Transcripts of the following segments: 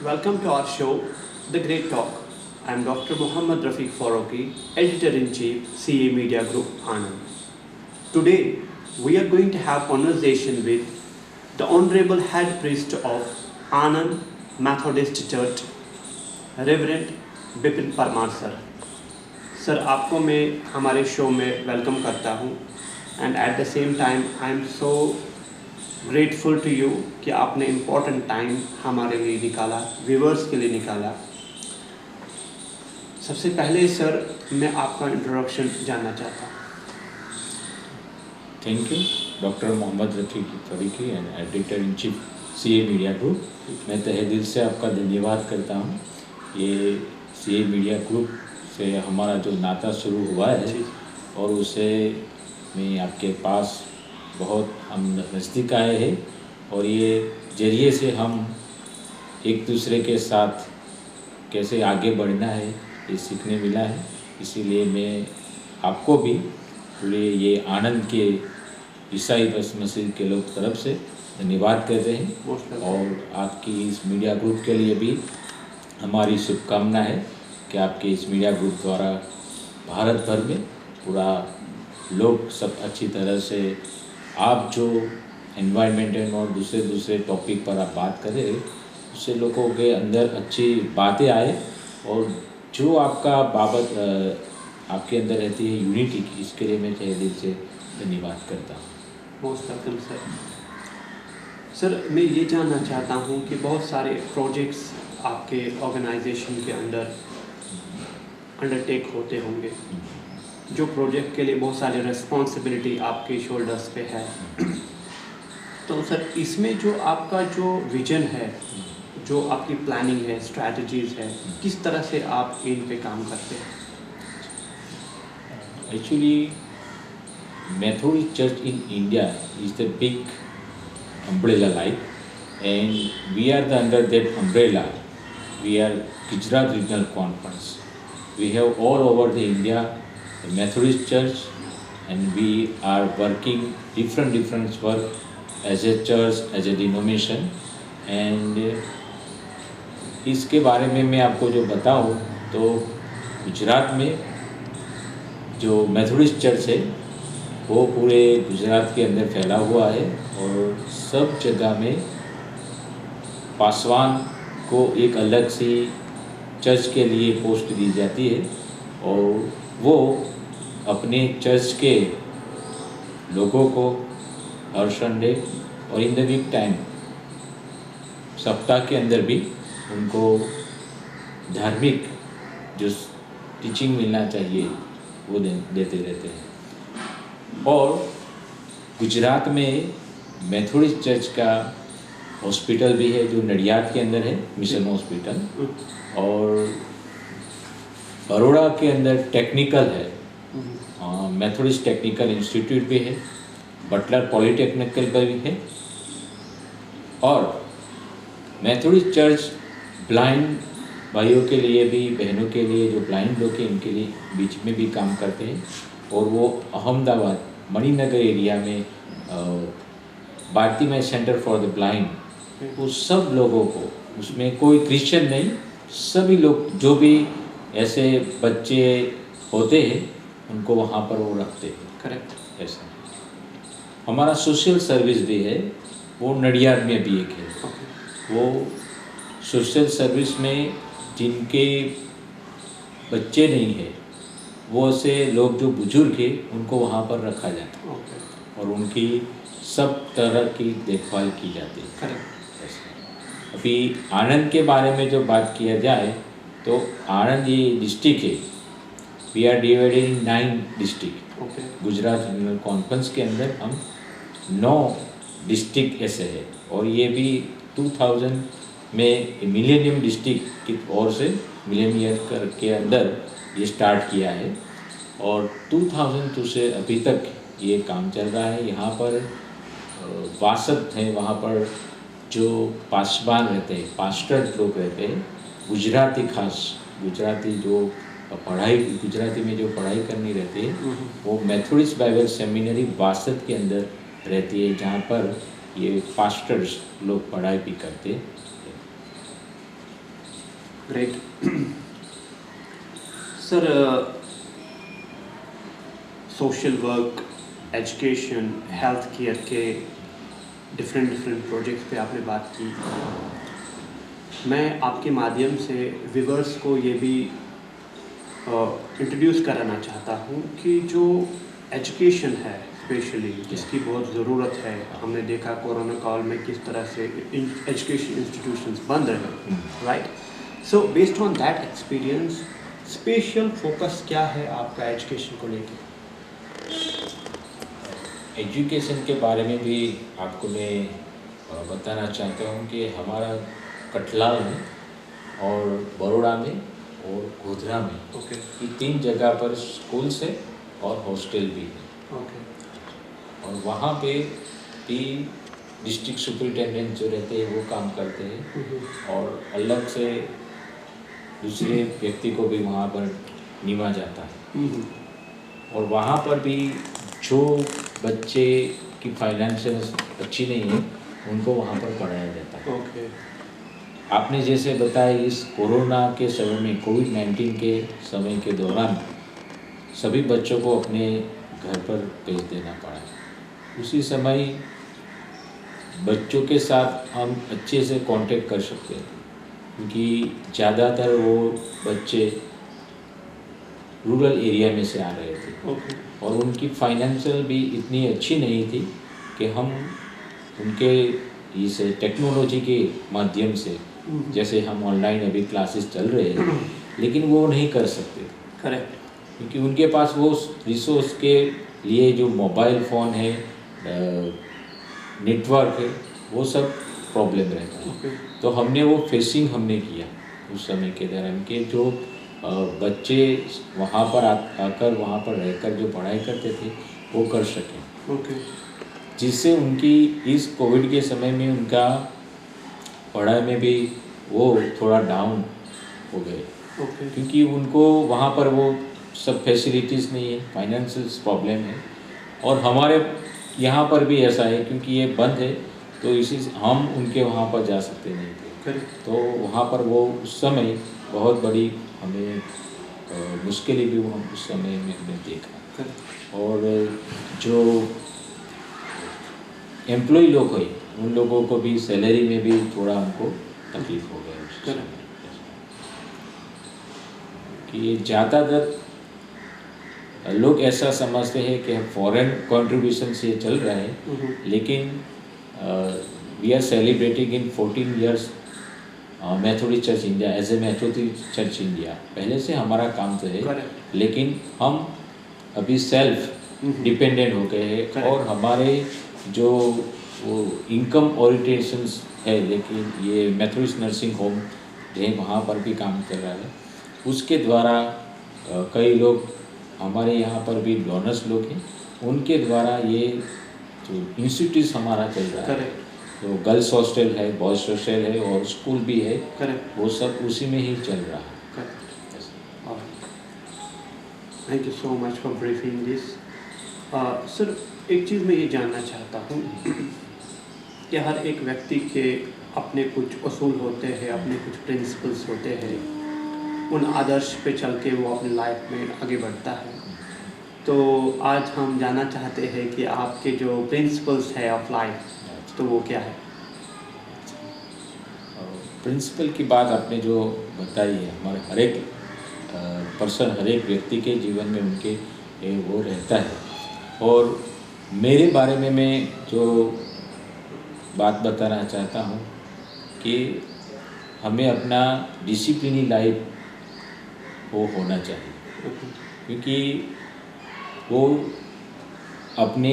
Welcome to our show, The Great Talk. I am Dr. Muhammad Rafiq Farouqi, Editor-in-Chief, CA Media Group, Anand. Today, we are going to have conversation with the Honorable Head Priest of Anand Methodist Church, Reverend Bipin Parmar sir. Sir आपको मैं हमारे show में welcome करता हूँ and at the same time I am so grateful to you कि आपने important time हमारे लिए निकाला, व्यूवर्स के लिए निकाला। सबसे पहले सर मैं आपका इंट्रोडक्शन जानना चाहता हूँ। Thank you doctor Mohammad Rafiq Fariki and editor in chief CA media group. मैं तहे दिल से आपका धन्यवाद करता हूँ। ये सीए मीडिया ग्रुप से हमारा जो नाता शुरू हुआ है और उसे मैं आपके पास बहुत हम नज़दीक आए हैं और ये जरिए से हम एक दूसरे के साथ कैसे आगे बढ़ना है ये सीखने मिला है। इसीलिए मैं आपको भी पूरे ये आनंद के ईसाई बस मस्जिद के लोग तरफ से धन्यवाद कहते हैं और आपकी इस मीडिया ग्रुप के लिए भी हमारी शुभकामना है कि आपके इस मीडिया ग्रुप द्वारा भारत भर में पूरा लोग सब अच्छी तरह से आप जो एनवायरनमेंट और दूसरे टॉपिक पर आप बात करें उससे लोगों के अंदर अच्छी बातें आए और जो आपका बाबत आपके अंदर रहती है यूनिटी की, इसके लिए मैं तहे दिल से धन्यवाद करता हूँ। Most welcome sir. सर मैं ये जानना चाहता हूँ कि बहुत सारे प्रोजेक्ट्स आपके ऑर्गेनाइजेशन के अंदर अंडरटेक होते होंगे, जो प्रोजेक्ट के लिए बहुत सारी रिस्पॉन्सिबिलिटी आपके शोल्डर्स पे है। तो सर इसमें जो आपका जो विजन है, जो आपकी प्लानिंग है, स्ट्रैटेजीज है, किस तरह से आप इन पे काम करते हैं? Actually, Methodist Church in India is the big umbrella like, and we are the under that umbrella. We are Gujarat Regional Conference. We have all over the India the Methodist Church, and we are working different work as a church, as a denomination, and इसके बारे में मैं आपको जो बताऊं तो गुजरात में जो मेथोडिस्ट चर्च है वो पूरे गुजरात के अंदर फैला हुआ है और सब जगह में पासवान को एक अलग सी चर्च के लिए पोस्ट दी जाती है और वो अपने चर्च के लोगों को हर संडे और इन द वीक टाइम सप्ताह के अंदर भी उनको धार्मिक जो टीचिंग मिलना चाहिए वो देते रहते हैं। और गुजरात में मेथोडिस्ट चर्च का हॉस्पिटल भी है जो नडियाद के अंदर है, मिशन हॉस्पिटल, और बड़ौदा के अंदर टेक्निकल है, मेथोडिस्ट टेक्निकल इंस्टीट्यूट भी है, बटलर पॉलीटेक्निकल भी है, और मेथोडिस्ट चर्च ब्लाइंड भाइयों के लिए भी, बहनों के लिए जो ब्लाइंड लोग हैं इनके लिए बीच में भी काम करते हैं। और वो अहमदाबाद मणिनगर एरिया में भारतीय सेंटर फॉर द ब्लाइंड, वो सब लोगों को, उसमें कोई क्रिश्चियन नहीं, सभी लोग जो भी ऐसे बच्चे होते हैं उनको वहाँ पर वो रखते हैं। करेक्ट। ऐसा हमारा सोशल सर्विस भी है, वो नडियाद में भी एक है। वो सोशल सर्विस में जिनके बच्चे नहीं है वो से लोग जो बुजुर्ग हैं उनको वहाँ पर रखा जाता है और उनकी सब तरह की देखभाल की जाती है। करेक्ट। अभी आनंद के बारे में जो बात किया जाए तो आनंद ये डिस्ट्रिक्ट है, we are divided in 9 district. Gujarat regional conference के अंदर हम 9 डिस्ट्रिक्ट ऐसे है और ये भी 2000 में मिलेनियम डिस्ट्रिक्ट की ओर से मिलेनियम ईयर के अंदर ये स्टार्ट किया है और 2002 से अभी तक ये काम चल रहा है। यहाँ पर वासत है, वहाँ पर जो पासवान रहते हैं, पास्टर लोग रहते हैं, गुजराती खास गुजराती जो पढ़ाई गुजराती में जो पढ़ाई करनी रहती है वो मेथोडिस्ट बाइबल सेमिनरी वासत के अंदर रहती है, जहाँ पर ये पास्टर्स लोग पढ़ाई भी करते हैं। Great. Sir, social work, education, health care के डिफरेंट प्रोजेक्ट्स पे आपने बात की। मैं आपके माध्यम से व्यूअर्स को ये भी इंट्रोड्यूस कराना चाहता हूँ कि जो एजुकेशन है स्पेशली जिसकी बहुत ज़रूरत है, हमने देखा कोरोना काल में किस तरह से एजुकेशन इंस्टीट्यूशंस बंद रहे, right? So based on that experience, special focus क्या है आपका एजुकेशन को लेकर? एजुकेशन के बारे में भी आपको मैं बताना चाहता हूँ कि हमारा कटलाल में और बड़ौदा में और गोधरा में ओके ये 3 जगह पर स्कूल्स है और हॉस्टल भी है। ओके और वहाँ पे भी डिस्ट्रिक्ट सुपरिटेंडेंट जो रहते हैं वो काम करते हैं और अलग से दूसरे व्यक्ति को भी वहाँ पर निमा जाता है। और वहाँ पर भी जो बच्चे की फाइनेंशियल अच्छी नहीं है उनको वहाँ पर पढ़ाया जाता है। ओके आपने जैसे बताया इस कोरोना के समय में, कोविड-19 के समय के दौरान सभी बच्चों को अपने घर पर भेज देना पड़ा। उसी समय बच्चों के साथ हम अच्छे से कांटेक्ट कर सकते हैं क्योंकि ज़्यादातर वो बच्चे रूरल एरिया में से आ रहे थे। ओके और उनकी फाइनेंशियल भी इतनी अच्छी नहीं थी कि हम उनके इस टेक्नोलॉजी के माध्यम से, जैसे हम ऑनलाइन अभी क्लासेस चल रहे हैं, लेकिन वो नहीं कर सकते करेक्ट क्योंकि उनके पास वो रिसोर्स के लिए जो मोबाइल फ़ोन है, नेटवर्क है, वो सब प्रॉब्लम रहता है। ओके तो हमने वो फेसिंग किया उस समय के दौरान के जो बच्चे वहाँ पर आकर वहाँ पर रहकर जो पढ़ाई करते थे वो कर सकें, ओके जिससे उनकी इस कोविड के समय में उनका पढ़ाई में भी वो थोड़ा डाउन हो गए ओके क्योंकि उनको वहाँ पर वो सब फैसिलिटीज़ नहीं है, फाइनेंशियल प्रॉब्लम है। और हमारे यहाँ पर भी ऐसा है क्योंकि ये बंद है तो इसी से हम उनके वहाँ पर जा सकते नहीं थे। करेक्ट तो वहाँ पर वो उस समय बहुत बड़ी हमें मुश्किलें भी वो हम उस समय में हमने देखा। करेक्ट और जो एम्प्लॉय लोग हैं उन लोगों को भी सैलरी में भी थोड़ा हमको तकलीफ हो गया उस समय। कि ये ज़्यादातर लोग ऐसा समझते हैं कि फॉरेन कंट्रीब्यूशन से चल रहा है, लेकिन we are celebrating in 14 years Methodist Church India as a Methodist Church India. पहले से हमारा काम तो है, लेकिन हम अभी सेल्फ डिपेंडेंट हो गए हैं और हमारे जो वो इनकम ओरिएंटेशंस है, लेकिन ये मैथोडिस्ट नर्सिंग होम है वहाँ पर भी काम कर रहा है। उसके द्वारा कई लोग हमारे यहाँ पर भी डोनर्स लोग हैं, उनके द्वारा ये जो इंस्टीट्यूट हमारा चल रहा है, तो गर्ल्स हॉस्टल है, बॉयज़ हॉस्टल है और स्कूल भी है, वो सब उसी में ही चल रहा है। Thank you so much for briefing this. Sir, एक चीज़ मैं ये जानना चाहता हूँ कि हर एक व्यक्ति के अपने कुछ असूल होते हैं, अपने कुछ प्रिंसिपल्स होते हैं, उन आदर्श पे चल के वो अपनी लाइफ में आगे बढ़ता है। तो आज हम जानना चाहते हैं कि आपके जो प्रिंसिपल्स है ऑफ लाइफ, तो वो क्या है? प्रिंसिपल की बात आपने जो बताई है, हमारे हर एक पर्सन, हर एक व्यक्ति के जीवन में उनके वो रहता है। और मेरे बारे में मैं जो बात बताना चाहता हूँ कि हमें अपना डिसिप्लिनी लाइफ वो होना चाहिए, क्योंकि वो अपने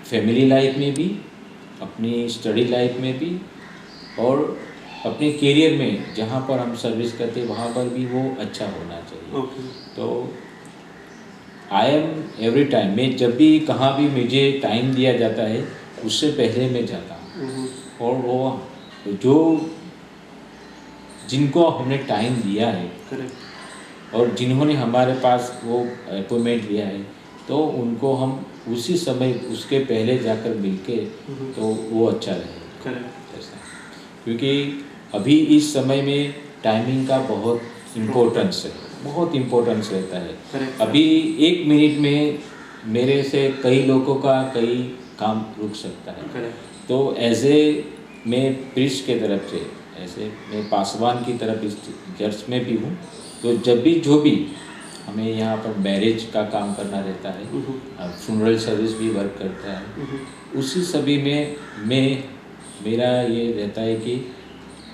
फैमिली लाइफ में भी, अपनी स्टडी लाइफ में भी और अपने करियर में जहाँ पर हम सर्विस करते हैं वहाँ पर भी वो अच्छा होना चाहिए। तो आई एम एवरी टाइम, मैं जब भी कहाँ भी मुझे टाइम दिया जाता है उससे पहले मैं जाता हूँ। और वो जो जिनको हमने टाइम दिया है और जिन्होंने हमारे पास वो अपॉइंटमेंट लिया है, तो उनको हम उसी समय उसके पहले जाकर मिलके तो वो अच्छा रहेगा। ऐसा, क्योंकि अभी इस समय में टाइमिंग का बहुत इम्पोर्टेंस है, बहुत इम्पोर्टेंस रहता है। Correct. अभी 1 मिनट में मेरे से कई लोगों का कई काम रुक सकता है। करेक्ट। तो ऐसे मैं प्रीस्ट के तरफ से, ऐसे मैं पासवान की तरफ इस चर्च में भी हूँ। तो जब भी जो भी हमें यहाँ पर मैरिज का काम करना रहता है, फ्यूनरल सर्विस भी वर्क करता है, उसी सभी में मेरा ये रहता है कि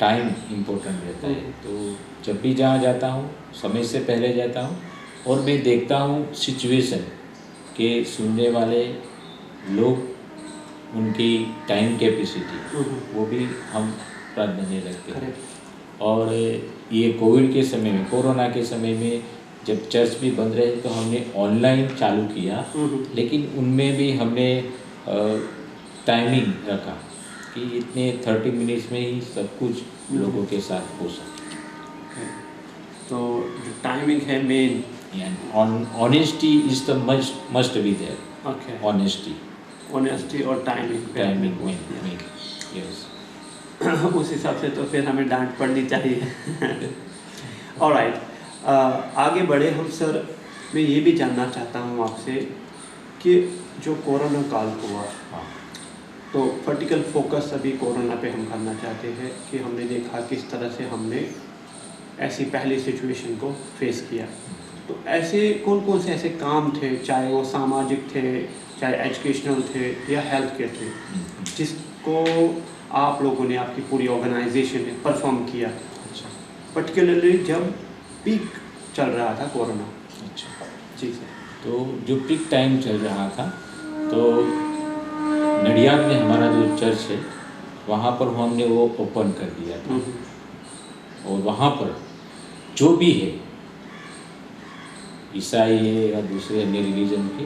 टाइम इम्पोर्टेंट रहता है। तो जब भी जहाँ जाता हूँ समय से पहले जाता हूँ और मैं देखता हूँ सिचुएशन के सुनने वाले लोग, उनकी टाइम कैपेसिटी वो भी हम प्राधान्य रखते हैं। और ये कोविड के समय में, कोरोना के समय में जब चर्च भी बंद रहे तो हमने ऑनलाइन चालू किया, लेकिन उनमें भी हमने टाइमिंग रखा कि इतने 30 मिनट्स में ही सब कुछ लोगों के साथ हो सके। तो जो टाइमिंग है main, honesty is the must be there. Okay, honesty और टाइमिंग मेन, यस। उस हिसाब से तो फिर हमें डांट पड़नी चाहिए। ऑलराइट, आगे बढ़े हम सर। मैं ये भी जानना चाहता हूँ आपसे कि जो कोरोना काल हुआ, तो वर्टिकल फोकस अभी कोरोना पे हम करना चाहते हैं कि हमने देखा किस तरह से हमने ऐसी पहली सिचुएशन को फेस किया। तो ऐसे कौन कौन से ऐसे काम थे, चाहे वो सामाजिक थे, चाहे एजुकेशनल थे या हेल्थ केयर थे, जिसको आप लोगों ने, आपकी पूरी ऑर्गेनाइजेशन ने परफॉर्म किया, पर्टिकुलरली जब पीक चल रहा था कोरोना? अच्छा जी सर। तो जो पीक टाइम चल रहा था, तो नडियाद में हमारा जो चर्च है वहाँ पर हमने वो ओपन कर दिया था। और वहाँ पर जो भी है, ईसाई है या दूसरे अन्य रिलीजन के,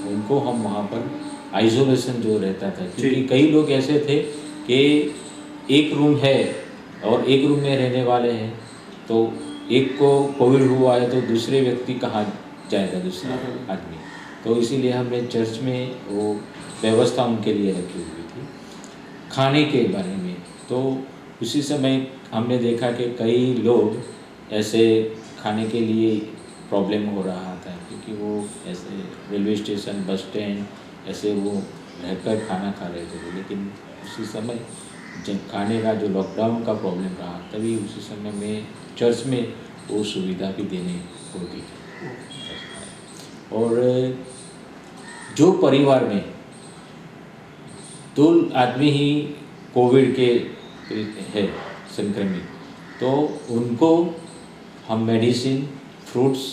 उनको हम वहाँ पर आइसोलेशन जो रहता था, क्योंकि कई लोग ऐसे थे कि एक रूम है और एक रूम में रहने वाले हैं, तो एक को कोविड हुआ है तो दूसरे व्यक्ति कहाँ जाएगा, दूसरा आदमी। तो इसीलिए हमने चर्च में वो व्यवस्था उनके लिए रखी हुई थी। खाने के बारे में तो उसी समय हमने देखा कि कई लोग ऐसे खाने के लिए प्रॉब्लम हो रहा था, क्योंकि वो ऐसे रेलवे स्टेशन, बस स्टैंड ऐसे वो रहकर खाना खा रहे थे। लेकिन उसी समय जब खाने का जो लॉकडाउन का प्रॉब्लम रहा, तभी उसी समय में चर्च में वो सुविधा भी देने होती थी। और जो परिवार में 2 आदमी ही कोविड के है संक्रमित, तो उनको हम मेडिसिन, फ्रूट्स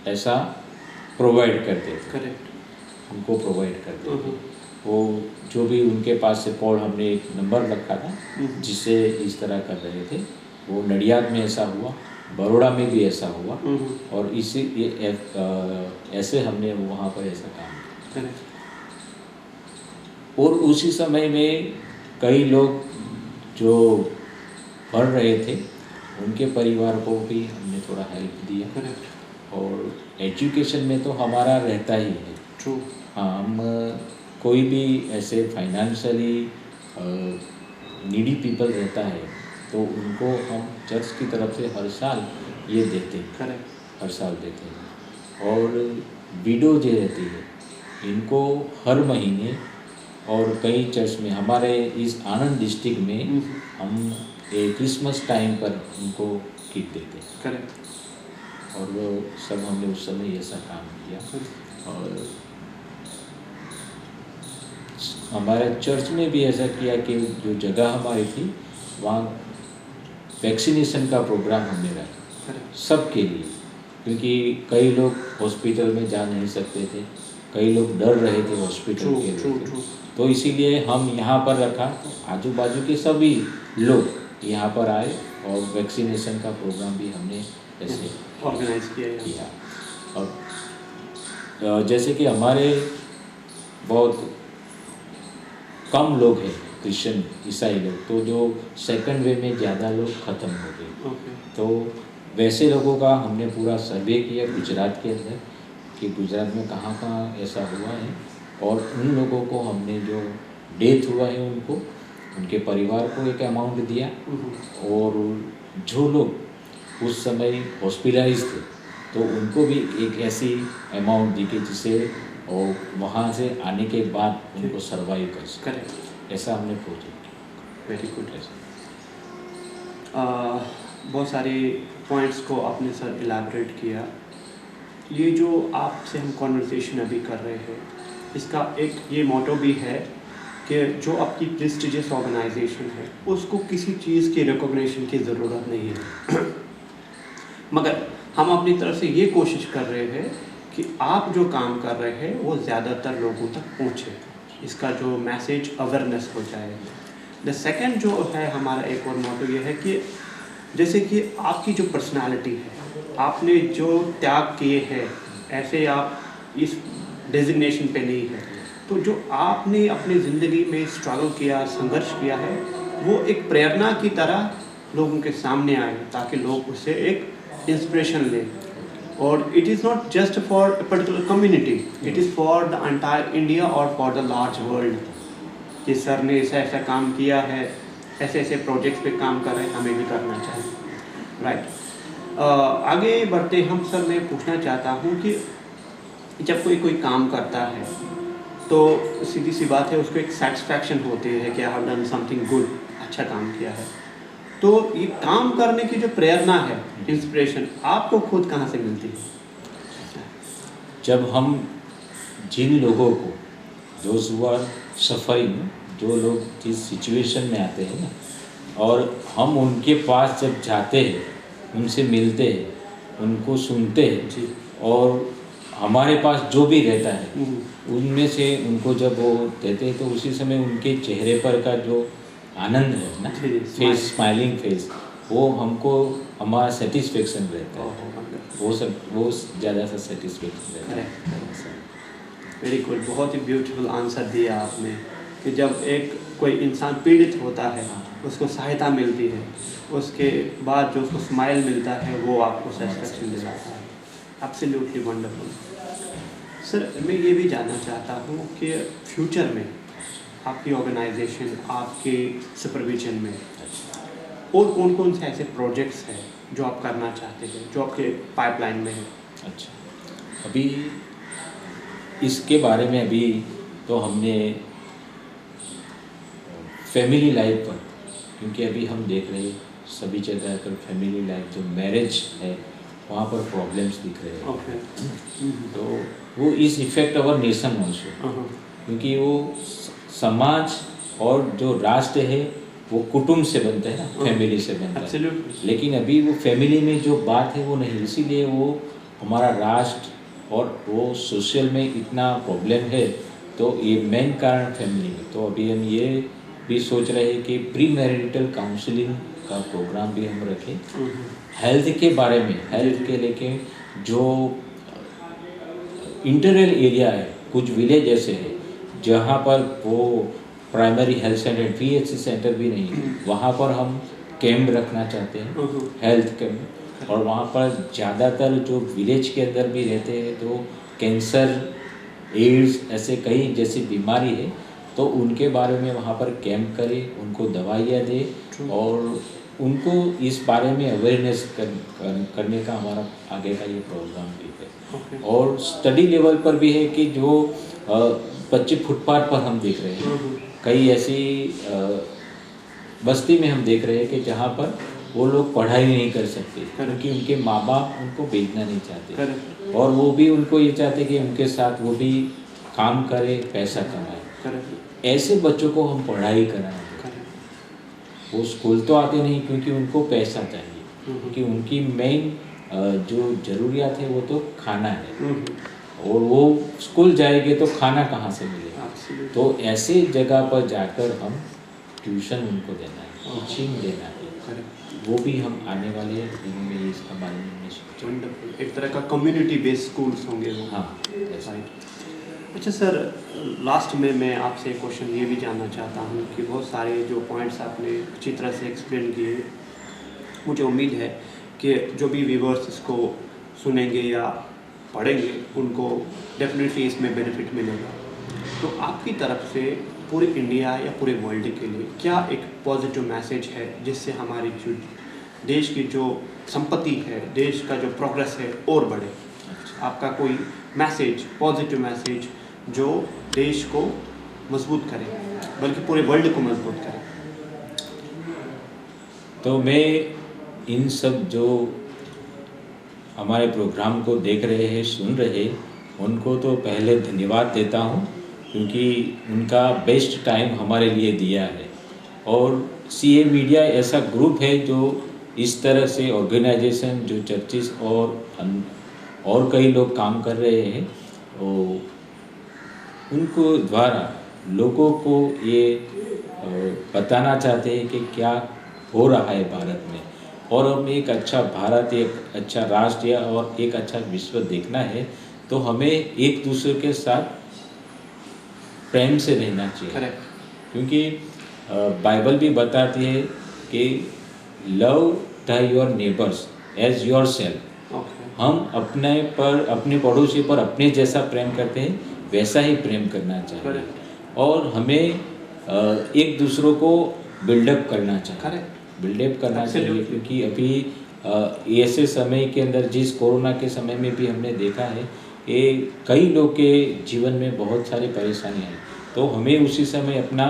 ऐसा प्रोवाइड करते थे। करेक्ट। उनको प्रोवाइड करते थे। वो जो भी उनके पास से कॉल, हमने एक नंबर रखा था जिससे इस तरह कर रहे थे। वो नडियाद में ऐसा हुआ, बड़ौदा में भी ऐसा हुआ, और ऐसे हमने वहाँ पर ऐसा काम किया। और उसी समय में कई लोग जो पढ़ रहे थे, उनके परिवार को भी हमने थोड़ा हेल्प दिया। और एजुकेशन में तो हमारा रहता ही है। ट्रू। हाँ, हम कोई भी ऐसे फाइनेंशियली नीडी पीपल रहता है तो उनको हम चर्च की तरफ से हर साल ये देते हैं, हर साल देते हैं। और विडो जो रहती है, इनको हर महीने, और कई चर्च में हमारे इस आनंद डिस्ट्रिक्ट में हम क्रिसमस टाइम पर उनको किट देते हैं। करेक्ट। और वो सब हमने उस समय ऐसा काम किया। और हमारे चर्च में भी ऐसा किया कि जो जगह हमारी थी वहाँ वैक्सीनेशन का प्रोग्राम हमने रखा सबके लिए, क्योंकि कई लोग हॉस्पिटल में जा नहीं सकते थे, कई लोग डर रहे थे हॉस्पिटल के लिए। तो इसीलिए हम यहाँ पर रखा, तो आजू बाजू के सभी लोग यहाँ पर आए और वैक्सीनेशन का प्रोग्राम भी हमने ऐसे ऑर्गेनाइज किया। और जैसे कि हमारे बहुत कम लोग हैं क्रिश्चियन, ईसाई लोग, तो जो सेकंड वे में ज़्यादा लोग ख़त्म हो गए। तो वैसे लोगों का हमने पूरा सर्वे किया गुजरात के अंदर कि गुजरात में कहाँ कहाँ ऐसा हुआ है, और उन लोगों को हमने जो डेथ हुआ है उनको, उनके परिवार को एक अमाउंट दिया। और जो लोग उस समय हॉस्पिटलाइज थे, तो उनको भी एक ऐसी अमाउंट दी कि जिससे और वहाँ से आने के बाद उनको सर्वाइव कर सके। करेक्ट। ऐसा हमने प्रोजेक्ट किया। Very good. बहुत सारे पॉइंट्स को आपने सर इलैबोरेट किया। ये जो आपसे हम कॉन्वर्सेशन अभी कर रहे हैं, इसका एक ये मोटो भी है कि जो आपकी प्रेस्टिजियस ऑर्गेनाइजेशन है उसको किसी चीज़ की रिकॉग्निशन की ज़रूरत नहीं है मगर हम अपनी तरफ से ये कोशिश कर रहे हैं कि आप जो काम कर रहे हैं वो ज़्यादातर लोगों तक पहुँचे, इसका जो मैसेज अवेयरनेस हो जाए। द सेकंड जो है हमारा एक और मोटो ये है कि जैसे कि आपकी जो पर्सनालिटी है, आपने जो त्याग किए हैं, ऐसे आप इस डेजिग्नेशन पे नहीं है, तो जो आपने अपनी ज़िंदगी में स्ट्रगल किया, संघर्ष किया है, वो एक प्रेरणा की तरह लोगों के सामने आए ताकि लोग उससे एक इंस्पिरेशन लें। और it is not just for a particular community, it is for the entire India और फॉर द लार्ज वर्ल्ड कि सर ने ऐसा ऐसा काम किया है, ऐसे ऐसे प्रोजेक्ट्स पे काम कर रहे हैं, हमें भी करना चाहिए। राइट। आगे बढ़ते हम सर मैं पूछना चाहता हूँ कि जब कोई काम करता है तो सीधी सी बात है उसको एक सेटिस्फैक्शन होती है कि I have done something good, अच्छा काम किया है। तो ये काम करने की जो प्रेरणा है, इंस्पिरेशन आपको खुद कहाँ से मिलती है? जब हम जिन लोगों को दोज हु आर सफरिंग, जो लोग जिस सिचुएशन में आते हैं ना, और हम उनके पास जब जाते हैं, उनसे मिलते हैं, उनको सुनते हैं जी। और हमारे पास जो भी रहता है उनमें से उनको जब वो देते हैं तो उसी समय उनके चेहरे पर का जो आनंद है ना, फेस, स्माइलिंग फेस, वो हमको हमारा सेटिस्फेक्शन रहता है। वो ज़्यादा सा सेटिस्फेक्शन रहता है। Very good. बहुत ही ब्यूटीफुल आंसर दिया आपने कि जब एक कोई इंसान पीड़ित होता है, उसको सहायता मिलती है, उसके बाद जो उसको स्माइल मिलता है वो आपको सेटिस्फेक्शन दिलाता है। Absolutely wonderful. सर मैं ये भी जानना चाहता हूँ कि फ्यूचर में आपकी ऑर्गेनाइजेशन, आपके सुपरविजन में और कौन कौन से ऐसे प्रोजेक्ट्स हैं जो आप करना चाहते हैं, जो आपके पाइपलाइन में है? अच्छा, अभी इसके बारे में अभी तो हमने फैमिली लाइफ पर, क्योंकि अभी हम देख रहे हैं सभी जगह पर फैमिली लाइफ जो मैरिज है वहाँ पर प्रॉब्लम्स दिख रहे हैं। ओके। तो वो इस इफेक्ट अवर नेशन ऑल्सो, क्योंकि वो समाज और जो राष्ट्र है वो कुटुंब से बनते हैं ना, फैमिली से बनता है। लेकिन अभी वो फैमिली में जो बात है वो नहीं, इसीलिए वो हमारा राष्ट्र और वो सोशल में इतना प्रॉब्लम है। तो ये मेन कारण फैमिली में। तो अभी हम ये भी सोच रहे हैं कि प्री मैरिटल काउंसलिंग का प्रोग्राम भी हम रखें, हेल्थ के बारे में, हेल्थ के लेके जो इंटरनल एरिया है, कुछ विलेज ऐसे है जहाँ पर वो primary health centre, PHC centre भी नहीं, वहाँ पर हम कैंप रखना चाहते हैं, हेल्थ कैंप। और वहाँ पर ज़्यादातर जो विलेज के अंदर भी रहते हैं तो कैंसर, एड्स ऐसे कई जैसी बीमारी है, तो उनके बारे में वहाँ पर कैंप करें, उनको दवाइयाँ दें और उनको इस बारे में अवेयरनेस करने का हमारा आगे का ये प्रोग्राम भी है। और स्टडी लेवल पर भी है कि जो बच्चे फुटपाथ पर हम देख रहे हैं, कई ऐसी बस्ती में हम देख रहे हैं कि जहाँ पर वो लोग पढ़ाई नहीं कर सकते क्योंकि उनके माँ बाप उनको भेजना नहीं चाहते, और वो भी उनको ये चाहते कि उनके साथ वो भी काम करे, पैसा कमाए। ऐसे बच्चों को हम पढ़ाई कराएं। वो स्कूल तो आते नहीं क्योंकि उनको पैसा चाहिए, क्योंकि उनकी मेन जो ज़रूरियात है वो तो खाना है, और वो स्कूल जाएंगे तो खाना कहाँ से मिलेगा। तो ऐसे जगह पर जाकर हम ट्यूशन उनको देना है, टीचिंग देना है, वो भी हम आने वाले दिनों में इसका बारे में सोचें। एक तरह का कम्युनिटी बेस्ड स्कूल्स होंगे वो। हाँ, अच्छा सर, लास्ट में मैं आपसे एक क्वेश्चन ये भी जानना चाहता हूँ कि बहुत सारे जो पॉइंट्स आपने अच्छी तरह से एक्सप्लेन किए, मुझे उम्मीद है कि जो भी व्यूअर्स इसको सुनेंगे या पढ़ेंगे उनको डेफिनेटली इसमें बेनिफिट मिलेगा। तो आपकी तरफ से पूरे इंडिया या पूरे वर्ल्ड के लिए क्या एक पॉजिटिव मैसेज है जिससे हमारी जो देश की जो संपत्ति है, देश का जो प्रोग्रेस है और बढ़े। आपका कोई मैसेज, पॉजिटिव मैसेज जो देश को मजबूत करे, बल्कि पूरे वर्ल्ड को मजबूत करे। तो मैं इन सब जो हमारे प्रोग्राम को देख रहे हैं, सुन रहे, उनको तो पहले धन्यवाद देता हूँ, क्योंकि उनका बेस्ट टाइम हमारे लिए दिया है। और सीए मीडिया ऐसा ग्रुप है जो इस तरह से ऑर्गेनाइजेशन जो चर्चिस और कई लोग काम कर रहे हैं, उनको द्वारा लोगों को ये बताना चाहते हैं कि क्या हो रहा है भारत में, और हमें एक अच्छा भारत, एक अच्छा राष्ट्र और एक अच्छा विश्व देखना है, तो हमें एक दूसरे के साथ प्रेम से रहना चाहिए। क्योंकि बाइबल भी बताती है कि love your neighbours as your self. हम अपने पड़ोसी पर अपने जैसा प्रेम करते हैं, वैसा ही प्रेम करना चाहिए। और हमें एक दूसरों को बिल्डअप करना चाहिए, क्योंकि अभी ऐसे समय के अंदर, जिस कोरोना के समय में भी हमने देखा है कि कई लोग के जीवन में बहुत सारी परेशानियाँ हैं, तो हमें उसी समय अपना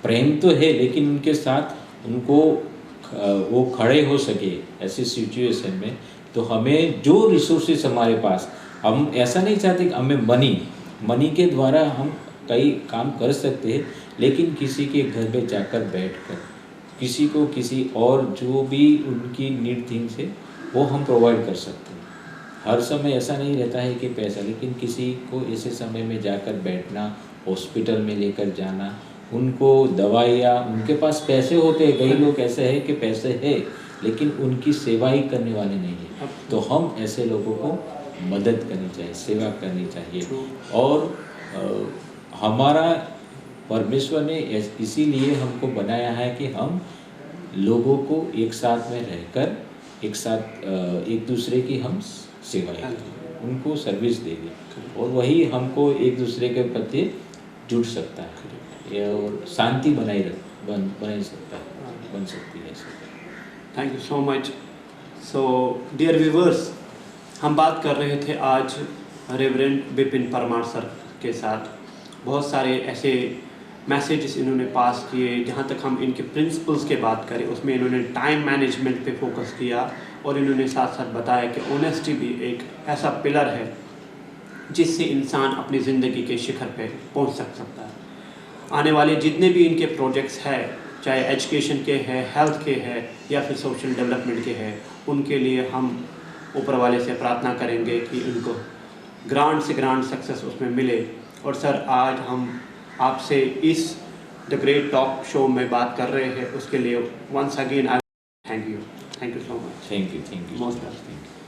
प्रेम तो है, लेकिन उनके साथ उनको वो खड़े हो सके ऐसी सिचुएशन में। तो हमें जो रिसोर्सेस हमारे पास, हम ऐसा नहीं चाहते कि हमें मनी के द्वारा हम कई काम कर सकते हैं, लेकिन किसी के घर में जाकर बैठकर किसी को किसी और जो भी उनकी नीड थिंग्स है वो हम प्रोवाइड कर सकते हैं। हर समय ऐसा नहीं रहता है कि पैसा, लेकिन किसी को ऐसे समय में जाकर बैठना, हॉस्पिटल में लेकर जाना, उनको दवाइयाँ, उनके पास पैसे होते हैं, कई लोग ऐसे हैं कि पैसे है लेकिन उनकी सेवा ही करने वाले नहीं है, तो हम ऐसे लोगों को मदद करनी चाहिए, सेवा करनी चाहिए। और हमारा परमेश्वर ने इसीलिए हमको बनाया है कि हम लोगों को एक साथ में रहकर एक दूसरे की हम सेवा करें, उनको सर्विस देंगे, और वही हमको एक दूसरे के प्रति जुड़ सकता है और शांति बन सकती है। Thank you so much. So dear viewers, हम बात कर रहे थे आज रेवरेंड विपिन परमार सर के साथ। बहुत सारे ऐसे मैसेजेस इन्होंने पास किए। जहाँ तक हम इनके प्रिंसिपल्स के बात करें, उसमें इन्होंने टाइम मैनेजमेंट पे फोकस किया, और इन्होंने साथ साथ बताया कि ऑनेस्टी भी एक ऐसा पिलर है जिससे इंसान अपनी ज़िंदगी के शिखर पे पहुंच सकता है। आने वाले जितने भी इनके प्रोजेक्ट्स हैं, चाहे एजुकेशन के हैं, हेल्थ के हैं, या फिर सोशल डेवलपमेंट के हैं, उनके लिए हम ऊपर वाले से प्रार्थना करेंगे कि उनको ग्रांड से ग्रांड सक्सेस उसमें मिले। और सर, आज हम आपसे इस द ग्रेट टॉक शो में बात कर रहे हैं, उसके लिए once again I thank you so much. Thank you most welcome.